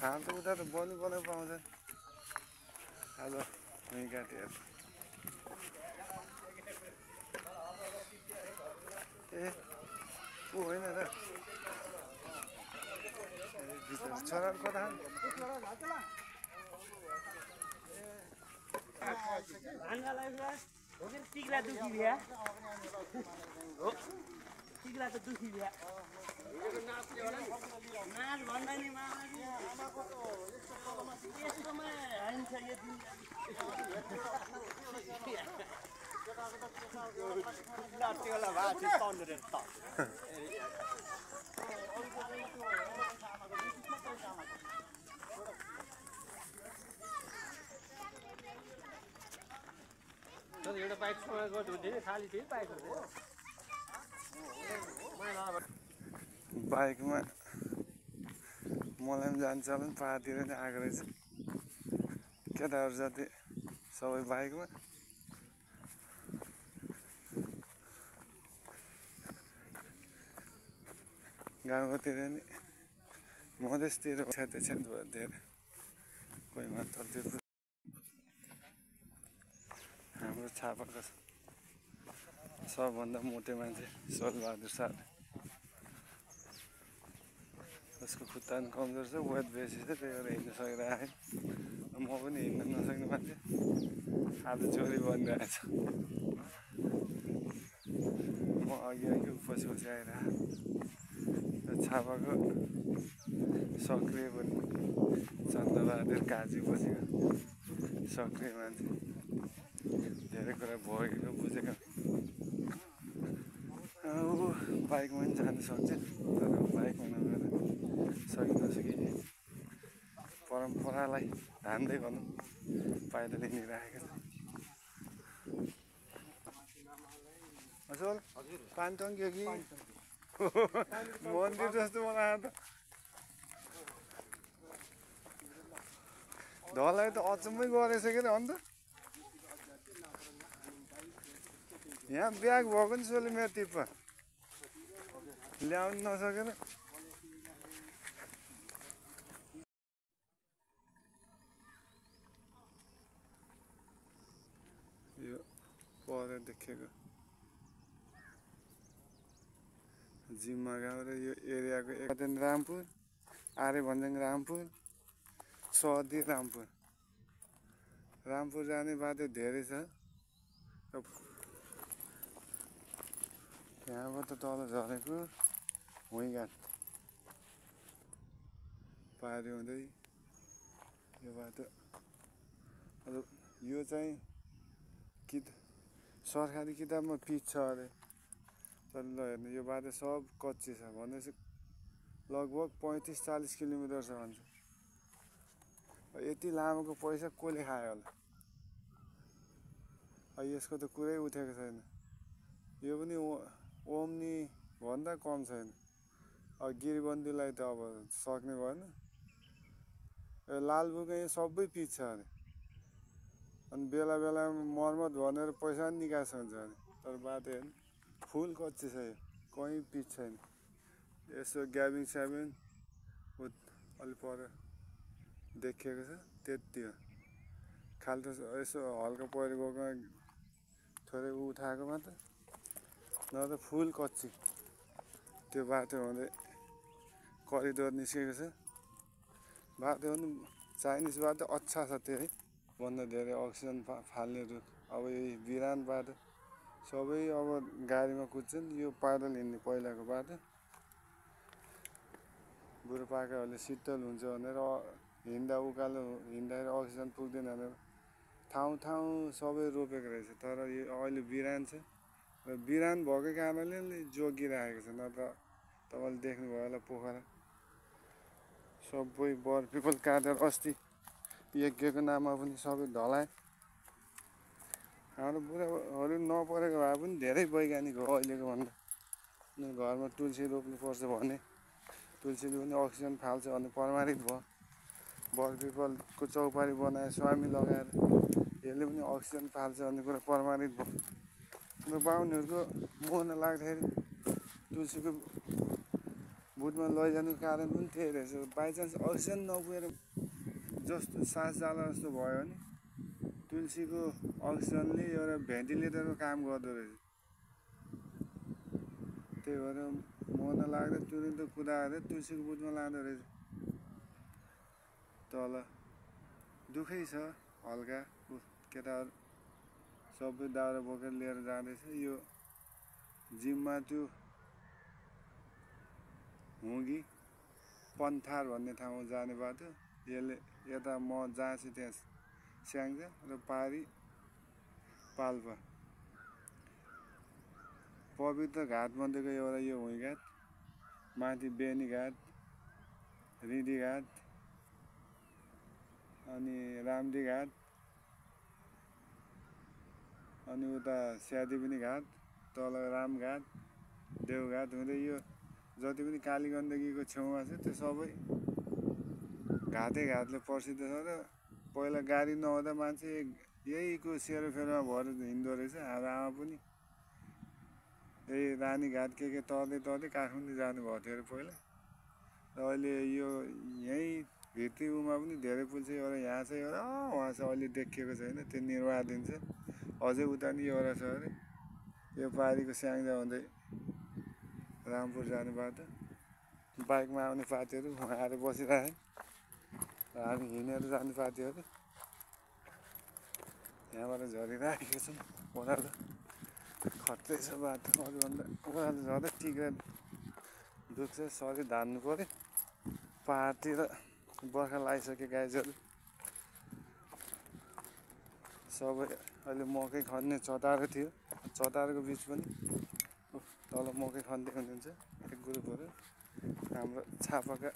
हात उता त बलि बलै पाउँछ आज यहीँ काटेर ए ऊ होइन र छोरा कता टिक्ला दुखी भ्या हो टिक्ला त दुखी भ्या नाच भन्दा नि यस्तोमा हान्छ यो दिन नाट्यला भाषी पाउनु त एउटा बाइक सँग गर्नुहुन्थ्यो नि खाली थियो बाइकहरू बाइकमा मलाई पनि जान्छ होला नि पाहाडतिर नि आएको रहेछ केटाहरू जति सबै बाइकमा गाउँतिर नि मधेसतिर छ्याते भयो धेरै कोही मात्र त्यो हाम्रो छापाको सबभन्दा मोटे मान्छे सोलबहादुर सर उसको खुट्टा पनि कमजोर छ वेट बेसी छ त्यही भएर हिँड्न सकिरहेको म पनि हिँड्न नसक्ने मान्छे आज चोरी बनिरहेछ म अघि पछि आइरहेको छापाको सक्रिय पनि चन्द्रबहादुर काजी बसेको सक्रिय मान्छे धेरै कुरा भोगेको बुझेको बाइकमा पनि जानु सक्छ तर बाइकमा नगएर सकि नसकि परम्परालाई धान्दै गर्नु पैदल हिँडिरहेको छ असोल पानी टङ्क्यो कि मन्दिर जस्तो मलाई त ढलाई त अचम्मै गरेछ के अरे अन्त यहाँ ब्याग भएको नि सोले मेरो टिप्पा ल्याउनु नसकेर यो पर देखेको जिम्मा गाउँ र यो एरियाको एक रामपुर आर्य भन्ज्याङ रामपुर सदी रामपुर जाने बाटो धेरै छ यहाँबाट तल झरेको भुइँघाट पारी हुँदै यो बाटो यो चाहिँ सरकारी किताबमा पिच छ अरे तर ल हेर्नु यो बाटो सब कच्ची छ भनेपछि लगभग 35-40 किलोमिटर छ भन्छ यति लामोको पैसा कसले खायो होला यसको त कुरै उठेको छैन यो पनि ओम्नी भन्दा कम छैन गिरबन्दीलाई त अब सक्ने भएन लालबुगा यो सबै पिच छ अरे अनि बेला बेलामा मर्मत भनेर पैसा पनि निकास हुन्छ अरे तर बाटो हेर्नु फुल कच्ची छ यो कहीँ पिच छैन यसो ग्याबिङ स्याबिङ अलि पर देखिएको छ त्यति हो खाल्टो यसो हल्का पहिरो गएको थोरै उठाएको मात्र न त फुल कच्ची त्यो बाटो हुँदै करिडोर निस्केको छ बाटो पनि चाइनिज बाटो अच्छा छ त्यही भन्दा धेरै अक्सिजन फाल्ने रुख अब यही बिरान बाटो सबै अब गाडीमा कुद्छन् यो पैदल हिँड्ने पहिलाको बाटो बुढोपाकाहरूले शीतल हुन्छ भनेर हिँड्दा उकालो हिँड्दाखेरि अक्सिजन पुग्दैन भनेर ठाउँ ठाउँ सबै रोपेको रहेछ तर यो अहिले बिरान छ र बिरान भएको कारणले जोगिरहेको छ नत्र तपाईँले देख्नुभयो होला पोखरा सबै बर पिपल काटेर अस्ति यज्ञको नाममा पनि सबै ढलाए हाम्रो बुढाहरू नपरेको भए पनि धेरै वैज्ञानिक हो अहिलेको भन्दा घरमा तुलसी रोप्नुपर्छ भने तुलसीले पनि अक्सिजन फाल्छ भने प्रमाणित भयो बर पिपलको चौपारी बनाए स्वामी लगाएर यसले पनि अक्सिजन फाल्छ भन्ने कुरा प्रमाणित भयो बाहुनहरूको मोहन लाग्दाखेरि तुलसीको बुटमा लैजानुको कारण पनि त्यही रहेछ बाइचान्स अक्सिजन नपुगेर जस्तो सास जाला जस्तो भयो भने तुलसीको अक्सिजनले एउटा भेन्टिलेटरको काम गर्दो रहेछ त्यही भएर मर्न लाग्दा तुरुन्त कुदाएर तुलसीको बुटमा लाँदो रहेछ तल दुःखै छ हल्का केटाहरू सबै दाउरा बोकेर लिएर जाँदैछ यो जिममा त्यो हुँगी पन्थार भन्ने ठाउँमा जाने बाटो यसले यता म जहाँ छु त्यहाँ स्याङ्जा र पारी पाल्पा पवित्र घाट मध्येको एउटा यो हुँ घाट माथि बेनी घाट रिडी घाट अनि रामडी घाट अनि उता स्यादिपिनी घाट तल रामघाट देवघाट हुँदै यो जति पनि काली गण्डकीको छेउमा छ त्यो सबै घाटै घाटले प्रसिद्ध छ र पहिला गाडी नहुँदा मान्छे यहीको सेरोफेरोमा भएर हिँड्दो रहेछ हाम्रो आमा पनि यही रानीघाट के तर्दै तर्दै काठमाडौँ जानुभएको थियो अरे पहिला र अहिले यो यहीँ भित्री उमा पनि धेरै पुल छ एउटा यहाँ छ एउटा उहाँ छ अहिले देखिएको छैन त्यो निर्वाधीन छ अझै उता नि एउटा छ अरे यो पारीको स्याङ्जा हुँदै रामपुर जाने बाटो बाइकमा आउने पार्टीहरू उहाँ आएर बसिरहे र हामी हिँडेर जाने पार्टीहरू यहाँबाट झरिरहेको छौँ ओह्रालो खत्रै छ बाटो अरूभन्दा ओह्रालो झर्दै टिकेर दुख्छ शरीर धान्नु पऱ्यो पहाडतिर बर्खा लगाइसके गाइजहरू सबै अहिले मकै खन्ने चटारो थियो चटारोको बिच पनि तल मकै खन्दै हुनुहुन्छ एक ग्रुपहरू हाम्रो छापाका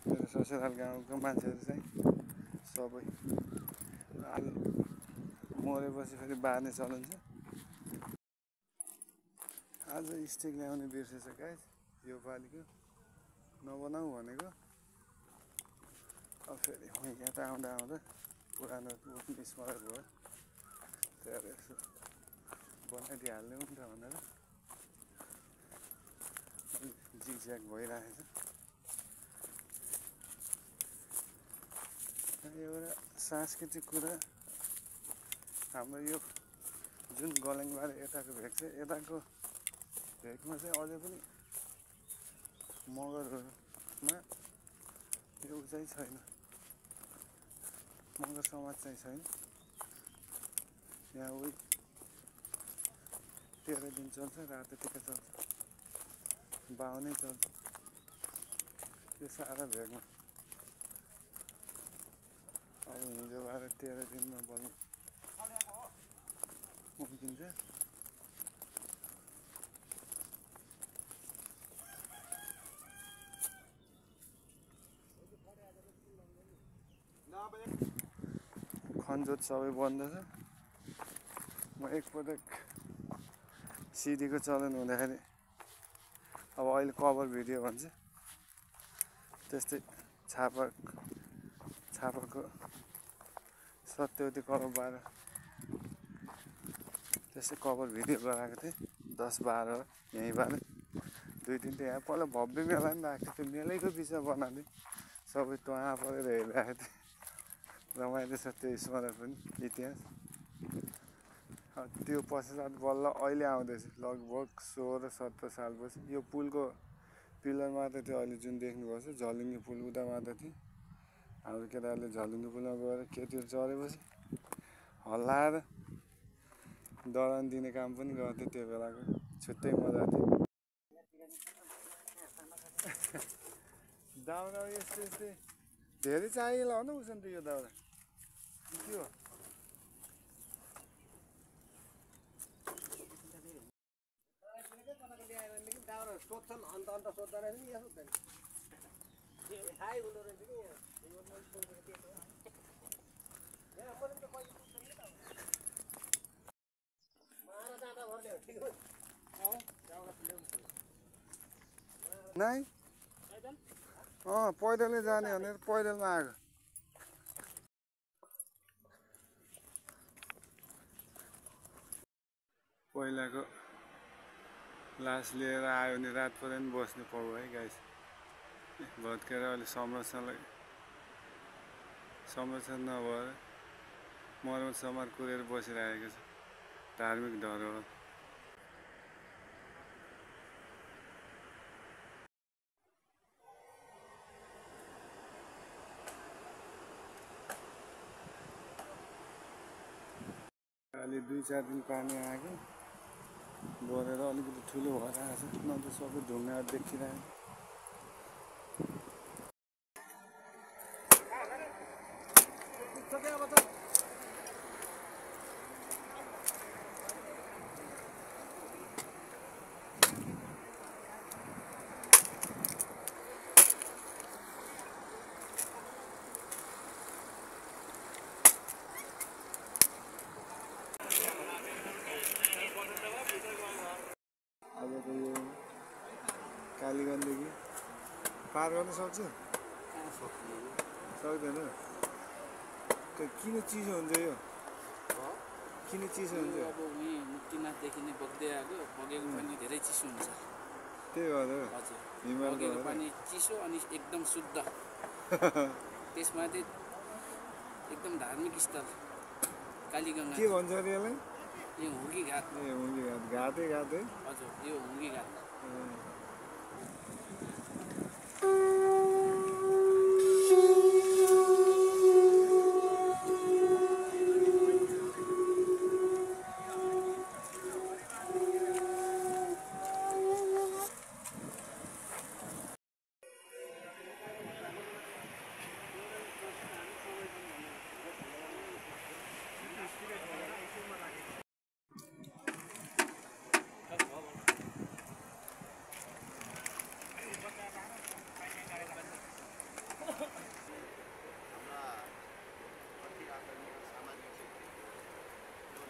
मेरो ससुराल गाउँको मान्छेहरू चाहिँ सबै आलु मरेपछि फेरि बार्ने चलन छ आज स्टिक ल्याउने बिर्सेछ गाइस यो पालिको नबनाऊ भनेको अब फेरि यहाँ त आउँदा आउँदा पुरानो स्मरण भयो त्यहाँ यसो बनाइदिइहाल्ने हो नि त भनेर जिगज्याग भइरहेछ एउटा सांस्कृतिक कुरा हाम्रो यो जुन गलेङबार यताको भेग छ यताको भेगमा चाहिँ अझै पनि मगरहरूमा यो चाहिँ छैन मगर समाज चाहिँ छैन यहाँ उही 13 दिन चल्छ रातो टिका चल्छ बाहुनै चल्छ त्यो सारा भेगमा अब हिजोबाट 13 दिनमा बल्ल उम्किन्छ खनजोत सबै बन्द छ म एकपटक सिडीको चलन हुँदाखेरि अब अहिले कभर भिडियो भन्छ त्यस्तै छापाको सत्यवती कभर 12 त्यस्तै कभर भिडियो गराएको थिएँ 10-12 यहीँबाट 2-3 त यहाँ पहिला भव्य मेला पनि राखेको थियो मेलैको बिचमा बनाएको थिएँ सबै टुहाँ परेर हेरिरहेको थिएँ रमाइलो छ त्यो स्मरण पनि इतिहास त्यो पश्चात बल्ल अहिले आउँदैछ लगभग 16-17 सालपछि यो पुलको पिलर मात्र थियो अहिले जुन देख्नुभएको छ झलुङ्गे पुल उता मात्र थियो हाम्रो केटाहरूले झलुङ्गे पुलमा गएर केटीहरू चढेपछि हल्लाएर डरान दिने काम पनि गर्थ्यो त्यो बेलाको छुट्टै मजा थियो दाउरा यस्तै धेरै चाहिएला हो न उसन् त यो दाउरा के हो सोध्छन् अन्त सोद्धा रहेछ नि यहाँ सोध्दैन थाहै हुँदो रहेछ कि नाइ पैदलले जाने भनेर पैदलमा आएको पहिलाको लास लिएर आयो भने रात परे पनि बस्नु पाऊ है गाइस। भत्केर अहिले संरक्षण नभएर मर्मत समार कुरेर बसिरहेको छ। धार्मिक धरोहर अहिले 2-4 दिन पानी आएको बढेर अलिकति ठुलो भएर आएको छ। न त सबै ढुङ्गा देखिरहेको। अबको यो कालीगण्डकी पार गर्न सक्छ? सक्दैन। किन चिसो हुन्छ यो? किन चिसो हुन्छ? अब उहीँ मुक्तिनाथदेखि नै बग्दै आएको बगेको पानी धेरै चिसो हुन्छ। त्यही भएर हजुर हिमालको बगेको पानी चिसो अनि एकदम शुद्ध। त्यसमाथि एकदम धार्मिक स्थल कालीगङ्गा। के भन्छ अरे यसलाई? यो हुर्की घाट। ए हुङ्गी घाट। घाटै घाट है? हजुर यो हुर्की घाट।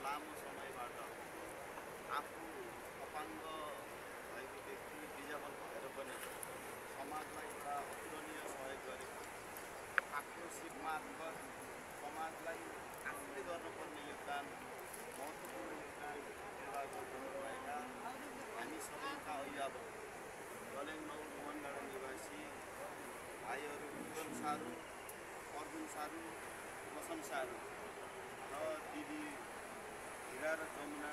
लामो समयबाट आफू अपाङ्ग भएको व्यक्ति डिजेबल भएर पनि समाजलाई एउटा अतुलनीय सहयोग गरेको आक्रोशित मार्फत समाजलाई आफूले गर्नुपर्ने योगदान महत्त्वपूर्ण योगदान निर्वाह गर्नुभएका हामी सबैका अभिभावक गलेङनौ मोहनडाँडा निवासी भाइहरू उत्तम सारू, अर्जुन सारू, मसन सारू र दिदी हिरा र जमुना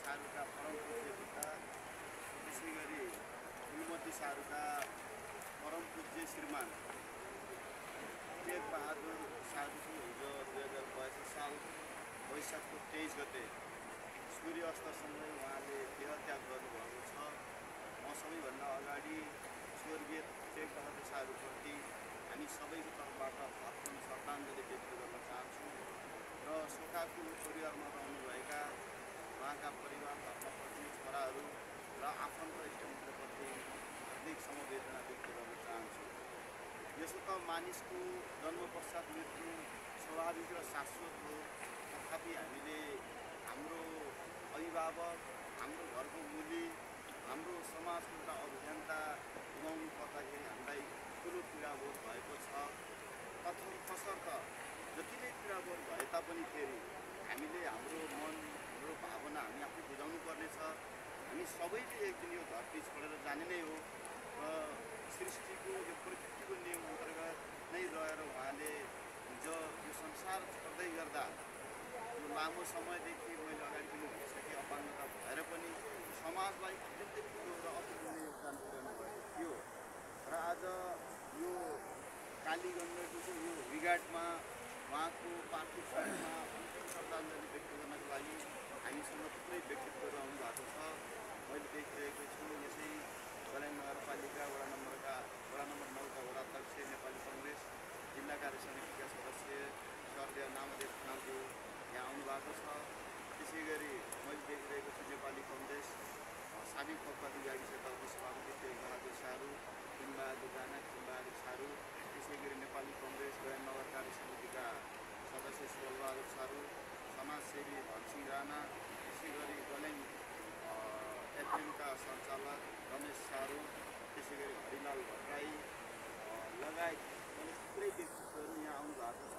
सारूका परम पूज्य पिता, त्यसै गरी फुलमती सारूका परम पूज्य श्रीमान टेक बहादुर सारूको हिजो 2082 साल वैशाखको 23 गते सूर्य अस्तसँगै उहाँले देहत्याग गर्नुभएको छ। म सबैभन्दा अगाडि स्वर्गीय टेक बहादुर सारूप्रति हामी सबैको तर्फबाट भावपूर्ण श्रद्धाञ्जली व्यक्त गर्न चाहन्छु र शोकाकुल परिवारमा रहनुभएका उहाँका परिवार धर्मपत्नी छोराहरू र आफन्त इष्टमित्रप्रति हार्दिक समवेदना व्यक्त गर्न चाहन्छु। यसो त मानिसको जन्म पश्चात मृत्यु स्वाभाविक र शाश्वत हो, तथापि हामीले हाम्रो अभिभावक, हाम्रो घरको मुली, हाम्रो समाजको एउटा अभियन्ता गुमाउनु पर्दाखेरि हामीलाई ठुलो पीडाबोध भएको छ। तसर्थ जति नै पीडाबोध भए तापनि फेरि हामीले हाम्रो मन, हाम्रो भावना हामी आफै बुझाउनु पर्नेछ। हामी सबैले एक दिन यो धरती छोडेर जाने नै हो र सृष्टिको यो प्रकृतिको नियम अन्तर्गत नै रहेर उहाँले हिजो यो संसार छोड्दै गर्दा यो लामो समयदेखि मैले अगाडि पनि भनिसकेँ अपाङ्गता भएर पनि समाजलाई अत्यन्तै ठुलो र अतुलनीय योगदान पुर्याउनु भएको थियो र आज यो कालीगण्डको चाहिँ यो विघाटमा उहाँको पार्थिव शरीरमा अन्तिम श्रद्धाञ्जली व्यक्त गर्नको लागि हामीसँग थुप्रै व्यक्तित्वहरू आउनु भएको छ। मैले देखिरहेको छु यसै गलेङ नगरपालिका वडा नम्बर 9का वडाध्यक्ष नेपाली कङ्ग्रेस जिल्ला कार्य समितिका सदस्य स्वर्गीय नामदेव खनालज्यू यहाँ आउनुभएको छ। त्यसै गरी मैले देखिरहेको छु नेपाली कङ्ग्रेस साबिक पक्वादी गाविसका उपसभापति टेक बहादुर सारू, किमबहादुर राणा, किमबहादुर सारू, त्यसै गरी नेपाली कङ्ग्रेस गलेङ नगर कार्य समितिका सदस्य सुबलबहादुर सारू, समाजसेवी धनसिंह राणा, त्यसै गरी गलेङ एफएमका सञ्चालक रमेश सारू, त्यसै गरी हरिलाल भट्टराई लगायत थुप्रै व्यक्तित्वहरू यहाँ आउनु भएको छ।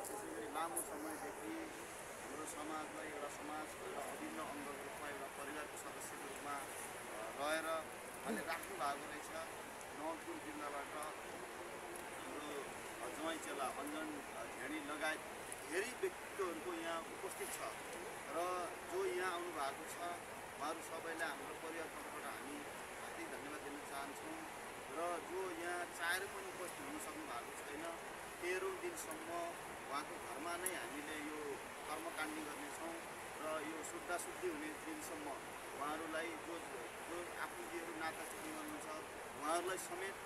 त्यसै गरी लामो समयदेखि हाम्रो समाजलाई एउटा समाजको एउटा अभिन्न अङ्गको रूपमा एउटा परिवारको सदस्यको रूपमा रहेर उहाँले राख्नु भएको रहेछ। नवलपुर जिल्लाबाट हाम्रो ज्वाइँ चेला अञ्जन झेडी लगायत धेरै व्यक्तित्वहरूको यहाँ उपस्थित छ र जो यहाँ आउनु भएको छ उहाँहरू सबैलाई हाम्रो परिवार तर्फबाट हामी हार्दिक धन्यवाद दिन चाहन्छौँ र जो यहाँ चाहेर पनि उपस्थित हुन सक्नु भएको छैन 13औं दिनसम्म उहाँको घरमा नै हामीले यो कर्मकाण्डी गर्नेछौँ र यो शुद्धाशुद्धि हुने दिनसम्म उहाँहरूलाई जो आफूजीहरू नाताचुकी गर्नुहुन्छ उहाँहरूलाई समेत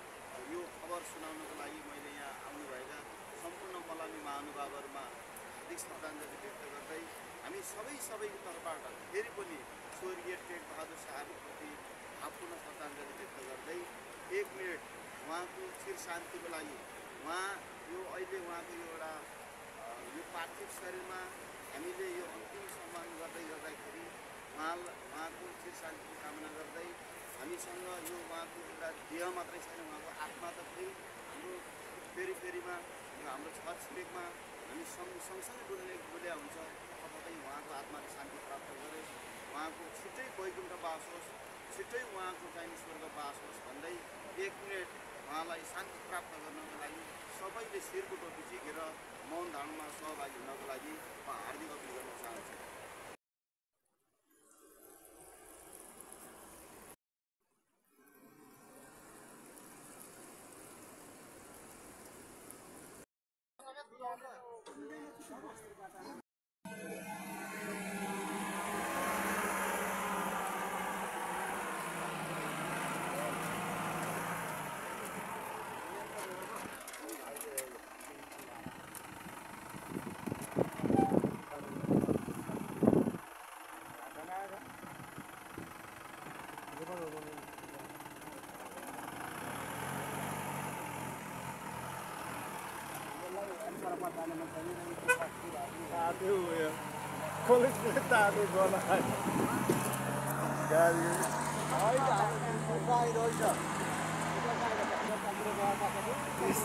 यो खबर सुनाउनको लागि मैले यहाँ आउनुभएका सम्पूर्ण मलामी महानुभावहरूमा हार्दिक श्रद्धाञ्जली व्यक्त गर्दै हामी सबैको तर्फबाट फेरि पनि स्वर्गीय टेक बहादुर साहबप्रति भावपूर्ण श्रद्धाञ्जली व्यक्त गर्दै 1 मिनट उहाँको चिर शान्तिको लागि उहाँ यो अहिले उहाँको यो एउटा यो पार्थिव शरीरमा हामीले यो अन्तिम सम्मान गर्दाखेरि उहाँको चिर शान्तिको कामना गर्दै हामीसँग यो उहाँको एउटा देह मात्रै छैन उहाँको आत्मा त हाम्रो फेरिमा यो हाम्रो छर छिमेकमा हामी सँगसँगै बोल्या हुन्छ कतै उहाँको आत्माले शान्ति प्राप्त गरोस् उहाँको छिट्टै वैकुण्ठ बास होस् छिट्टै उहाँको चाहिँ स्वर्ग बास होस् भन्दै 1 मिनट उहाँलाई शान्ति प्राप्त गर्नको लागि सबैले शिरको टोपी झिकेर मौन धारणमा सहभागी हुनको लागि म हार्दिक अपील गर्न चाहन्छु।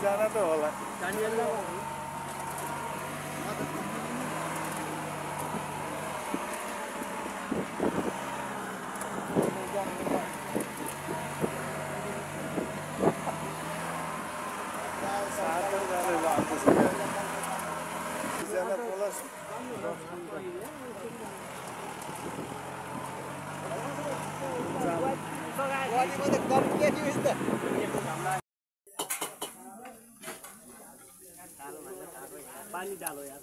जना त होला पानी डालो यार।